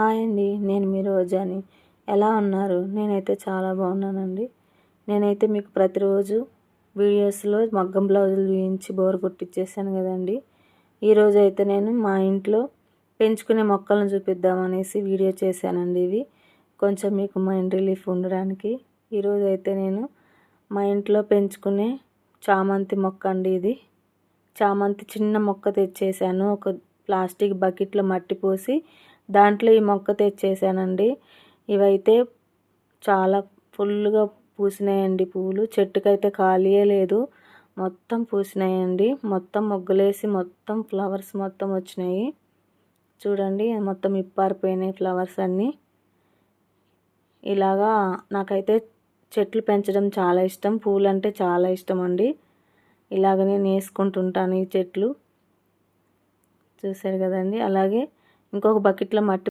Hi అండి, నేను మీ రోజాని. ఎలా ఉన్నారు? నేనైతే చాలా బాగున్నానండి. నేనైతే మీకు ప్రతిరోజు వీడియోస్లో మగ్గం బ్లౌజులు వేయించి బోర్ కొట్టించేసాను కదండి. ఈరోజు అయితే నేను మా ఇంట్లో పెంచుకునే మొక్కలను చూపిద్దామనేసి వీడియో చేశానండి. ఇవి కొంచెం మీకు మైండ్ రిలీఫ్ ఉండడానికి. ఈరోజు అయితే నేను మా ఇంట్లో పెంచుకునే చామంతి మొక్క అండి. ఇది చామంతి చిన్న మొక్క తెచ్చేసాను. ఒక ప్లాస్టిక్ బకెట్లో మట్టి పోసి దాంట్లో ఈ మొక్క తెచ్చేసానండి. ఇవైతే చాలా ఫుల్గా పూసినాయండి పువ్వులు. చెట్టుకైతే ఖాళీయే లేదు, మొత్తం పూసినాయండి. మొత్తం మొగ్గలేసి మొత్తం ఫ్లవర్స్ మొత్తం వచ్చినాయి చూడండి. మొత్తం ఇప్పారిపోయినాయి ఫ్లవర్స్ అన్నీ. ఇలాగా నాకైతే చెట్లు పెంచడం చాలా ఇష్టం, పూలు అంటే చాలా ఇష్టం అండి. ఇలాగ నేను వేసుకుంటుంటాను ఈ చెట్లు, చూసారు కదండి. అలాగే ఇంకొక బకెట్లో మట్టి